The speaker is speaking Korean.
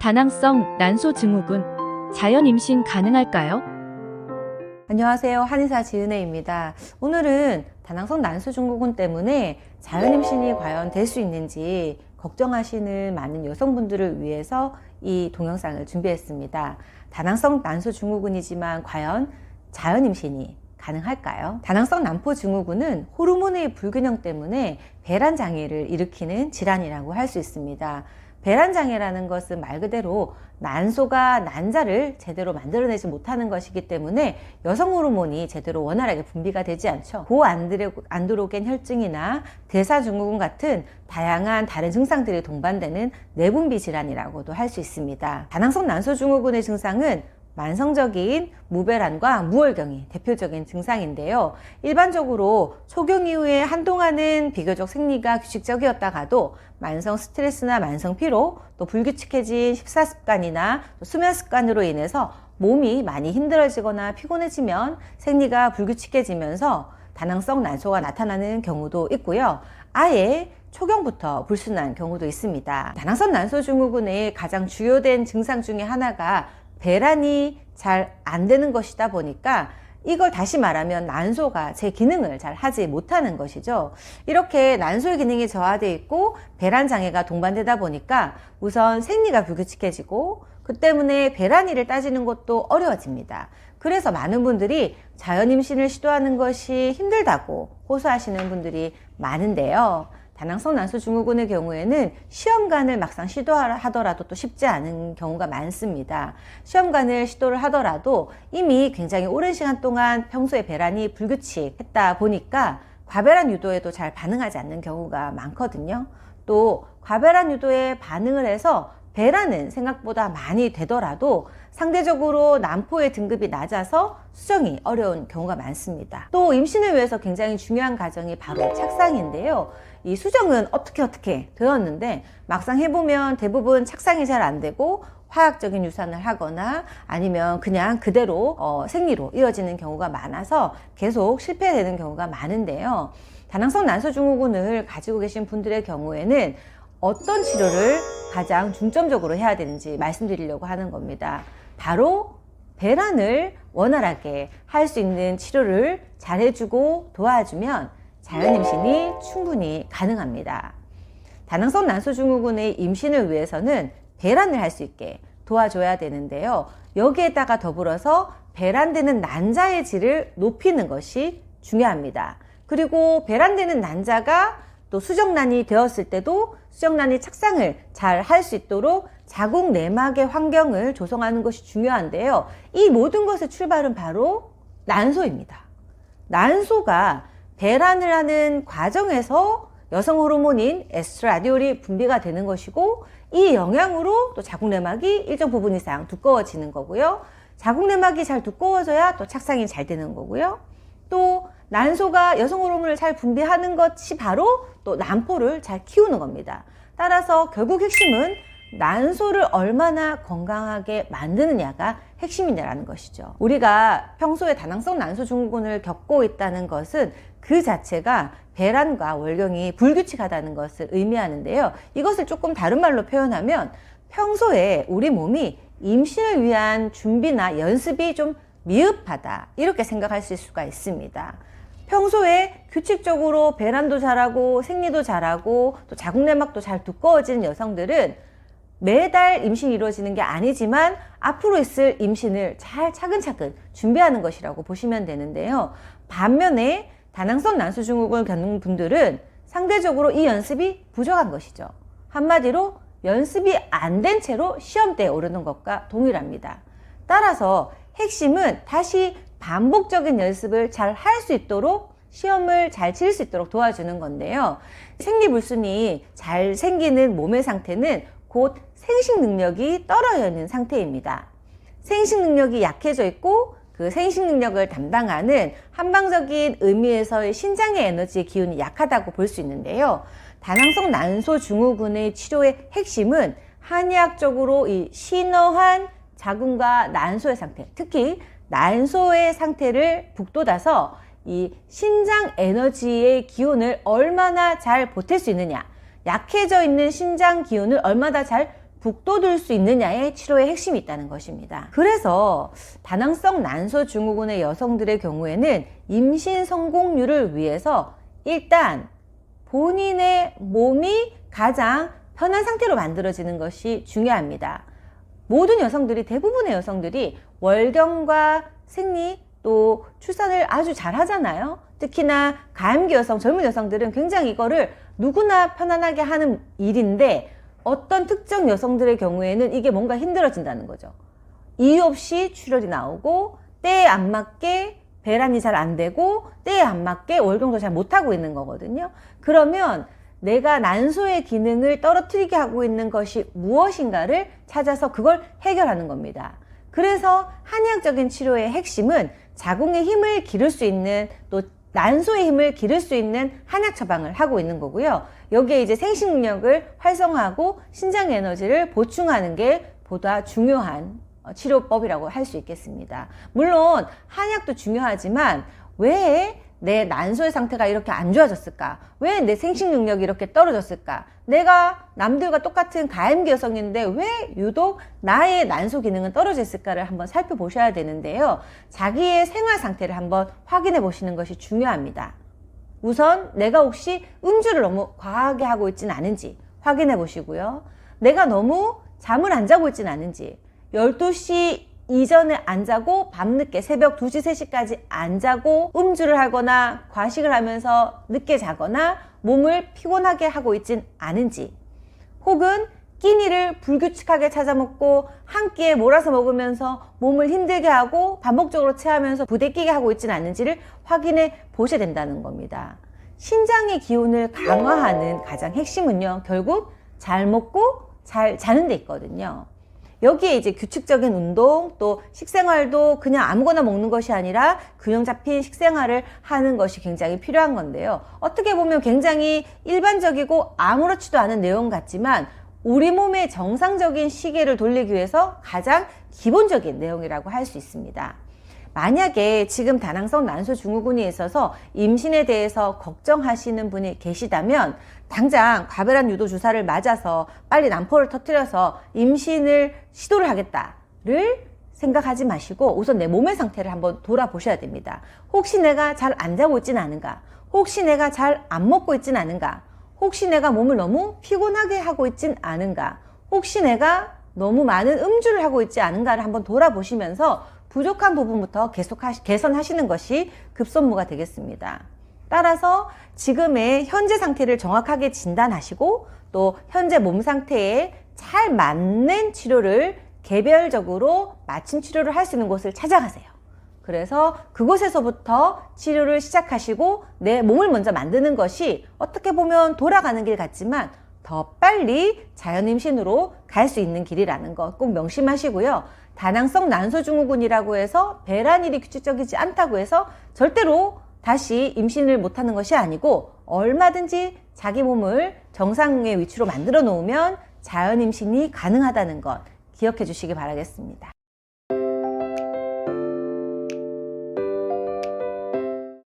다낭성 난소 증후군, 자연 임신 가능할까요? 안녕하세요. 한의사 지은혜입니다. 오늘은 다낭성 난소 증후군 때문에 자연 임신이 과연 될 수 있는지 걱정하시는 많은 여성분들을 위해서 이 동영상을 준비했습니다. 다낭성 난소 증후군이지만 과연 자연 임신이 가능할까요? 다낭성 난포 증후군은 호르몬의 불균형 때문에 배란 장애를 일으키는 질환이라고 할 수 있습니다. 배란 장애라는 것은 말 그대로 난소가 난자를 제대로 만들어내지 못하는 것이기 때문에 여성 호르몬이 제대로 원활하게 분비가 되지 않죠. 고안드로겐 혈증이나 대사증후군 같은 다양한 다른 증상들이 동반되는 내분비 질환이라고도 할 수 있습니다. 다낭성 난소 증후군의 증상은 만성적인 무배란과 무월경이 대표적인 증상인데요. 일반적으로 초경 이후에 한동안은 비교적 생리가 규칙적이었다가도 만성 스트레스나 만성 피로, 또 불규칙해진 식사 습관이나 또 수면 습관으로 인해서 몸이 많이 힘들어지거나 피곤해지면 생리가 불규칙해지면서 다낭성 난소가 나타나는 경우도 있고요. 아예 초경부터 불순한 경우도 있습니다. 다낭성 난소 증후군의 가장 주요된 증상 중에 하나가 배란이 잘 안 되는 것이다 보니까 이걸 다시 말하면 난소가 제 기능을 잘 하지 못하는 것이죠. 이렇게 난소의 기능이 저하되어 있고 배란 장애가 동반되다 보니까 우선 생리가 불규칙해지고 그 때문에 배란일을 따지는 것도 어려워집니다. 그래서 많은 분들이 자연 임신을 시도하는 것이 힘들다고 호소하시는 분들이 많은데요. 다낭성 난소 증후군의 경우에는 시험관을 막상 시도하더라도 또 쉽지 않은 경우가 많습니다. 시험관을 시도를 하더라도 이미 굉장히 오랜 시간 동안 평소에 배란이 불규칙했다 보니까 과배란 유도에도 잘 반응하지 않는 경우가 많거든요. 또 과배란 유도에 반응을 해서 배란은 생각보다 많이 되더라도 상대적으로 난포의 등급이 낮아서 수정이 어려운 경우가 많습니다. 또 임신을 위해서 굉장히 중요한 과정이 바로 착상인데요. 이 수정은 어떻게 되었는데 막상 해보면 대부분 착상이 잘 안 되고 화학적인 유산을 하거나 아니면 그냥 그대로 생리로 이어지는 경우가 많아서 계속 실패되는 경우가 많은데요. 다낭성 난소 증후군을 가지고 계신 분들의 경우에는 어떤 치료를 가장 중점적으로 해야 되는지 말씀드리려고 하는 겁니다. 바로 배란을 원활하게 할 수 있는 치료를 잘 해주고 도와주면 자연 임신이 충분히 가능합니다. 다낭성 난소 증후군의 임신을 위해서는 배란을 할 수 있게 도와줘야 되는데요. 여기에다가 더불어서 배란되는 난자의 질을 높이는 것이 중요합니다. 그리고 배란되는 난자가 또 수정란이 되었을 때도 수정란이 착상을 잘 할 수 있도록 자궁 내막의 환경을 조성하는 것이 중요한데요. 이 모든 것의 출발은 바로 난소입니다. 난소가 배란을 하는 과정에서 여성 호르몬인 에스트라디올이 분비가 되는 것이고 이 영향으로 또 자궁 내막이 일정 부분 이상 두꺼워지는 거고요. 자궁 내막이 잘 두꺼워져야 또 착상이 잘 되는 거고요. 또 난소가 여성 호르몬을 잘 분비하는 것이 바로 또 난포를 잘 키우는 겁니다. 따라서 결국 핵심은 난소를 얼마나 건강하게 만드느냐가 핵심이라는 것이죠. 우리가 평소에 다낭성 난소 증후군을 겪고 있다는 것은 그 자체가 배란과 월경이 불규칙하다는 것을 의미하는데요. 이것을 조금 다른 말로 표현하면 평소에 우리 몸이 임신을 위한 준비나 연습이 좀 미흡하다, 이렇게 생각할 수가 있습니다. 평소에 규칙적으로 배란도 잘하고 생리도 잘하고 또 자궁 내막도 잘 두꺼워지는 여성들은 매달 임신이 이루어지는 게 아니지만 앞으로 있을 임신을 잘 차근차근 준비하는 것이라고 보시면 되는데요. 반면에 다낭성 난소 증후군을 겪는 분들은 상대적으로 이 연습이 부족한 것이죠. 한마디로 연습이 안 된 채로 시험대에 오르는 것과 동일합니다. 따라서 핵심은 다시 반복적인 연습을 잘 할 수 있도록 시험을 잘 칠 수 있도록 도와주는 건데요. 생리불순이 잘 생기는 몸의 상태는 곧 생식 능력이 떨어져 있는 상태입니다. 생식 능력이 약해져 있고 그 생식 능력을 담당하는 한방적인 의미에서의 신장의 에너지의 기운이 약하다고 볼 수 있는데요. 다낭성 난소 증후군의 치료의 핵심은 한의학적으로 이 신어한 자궁과 난소의 상태, 특히 난소의 상태를 북돋아서 이 신장 에너지의 기운을 얼마나 잘 보탤 수 있느냐, 약해져 있는 신장 기운을 얼마나 잘 북돋을 수 있느냐에 치료의 핵심이 있다는 것입니다. 그래서 다낭성 난소 증후군의 여성들의 경우에는 임신 성공률을 위해서 일단 본인의 몸이 가장 편한 상태로 만들어지는 것이 중요합니다. 모든 여성들이, 대부분의 여성들이 월경과 생리 또 출산을 아주 잘 하잖아요. 특히나 가임기 여성, 젊은 여성들은 굉장히 이거를 누구나 편안하게 하는 일인데 어떤 특정 여성들의 경우에는 이게 뭔가 힘들어진다는 거죠. 이유 없이 출혈이 나오고 때에 안 맞게 배란이 잘 안 되고 때에 안 맞게 월경도 잘 못하고 있는 거거든요. 그러면 내가 난소의 기능을 떨어뜨리게 하고 있는 것이 무엇인가를 찾아서 그걸 해결하는 겁니다. 그래서 한의학적인 치료의 핵심은 자궁의 힘을 기를 수 있는, 또 난소의 힘을 기를 수 있는 한약 처방을 하고 있는 거고요. 여기에 이제 생식 능력을 활성화하고 신장 에너지를 보충하는 게 보다 중요한 치료법이라고 할 수 있겠습니다. 물론 한약도 중요하지만 왜 내 난소의 상태가 이렇게 안 좋아졌을까? 왜 내 생식 능력이 이렇게 떨어졌을까? 내가 남들과 똑같은 가임기 여성인데 왜 유독 나의 난소 기능은 떨어져 있을까를 한번 살펴보셔야 되는데요. 자기의 생활 상태를 한번 확인해 보시는 것이 중요합니다. 우선 내가 혹시 음주를 너무 과하게 하고 있지는 않은지 확인해 보시고요. 내가 너무 잠을 안 자고 있지는 않은지, 12시 이전에 안 자고 밤늦게 새벽 2시, 3시까지 안 자고 음주를 하거나 과식을 하면서 늦게 자거나 몸을 피곤하게 하고 있진 않은지, 혹은 끼니를 불규칙하게 찾아 먹고 한 끼에 몰아서 먹으면서 몸을 힘들게 하고 반복적으로 체하면서 부대끼게 하고 있진 않은지를 확인해 보셔야 된다는 겁니다. 신장의 기운을 강화하는 가장 핵심은요, 결국 잘 먹고 잘 자는 데 있거든요. 여기에 이제 규칙적인 운동, 또 식생활도 그냥 아무거나 먹는 것이 아니라 균형 잡힌 식생활을 하는 것이 굉장히 필요한 건데요. 어떻게 보면 굉장히 일반적이고 아무렇지도 않은 내용 같지만 우리 몸의 정상적인 시계를 돌리기 위해서 가장 기본적인 내용이라고 할 수 있습니다. 만약에 지금 다낭성 난소 증후군이 있어서 임신에 대해서 걱정하시는 분이 계시다면 당장 과배란 유도 주사를 맞아서 빨리 난포를 터뜨려서 임신을 시도를 하겠다를 생각하지 마시고 우선 내 몸의 상태를 한번 돌아보셔야 됩니다. 혹시 내가 잘 안 자고 있지는 않은가? 혹시 내가 잘 안 먹고 있지는 않은가? 혹시 내가 몸을 너무 피곤하게 하고 있진 않은가? 혹시 내가 너무 많은 음주를 하고 있지 않은가를 한번 돌아보시면서 부족한 부분부터 계속 개선하시는 것이 급선무가 되겠습니다. 따라서 지금의 현재 상태를 정확하게 진단하시고 또 현재 몸 상태에 잘 맞는 치료를 개별적으로 맞춤 치료를 할 수 있는 곳을 찾아가세요. 그래서 그곳에서부터 치료를 시작하시고 내 몸을 먼저 만드는 것이 어떻게 보면 돌아가는 길 같지만 더 빨리 자연임신으로 갈 수 있는 길이라는 거 꼭 명심하시고요. 다낭성 난소증후군이라고 해서 배란일이 규칙적이지 않다고 해서 절대로 다시 임신을 못하는 것이 아니고 얼마든지 자기 몸을 정상의 위치로 만들어 놓으면 자연임신이 가능하다는 것 기억해 주시기 바라겠습니다.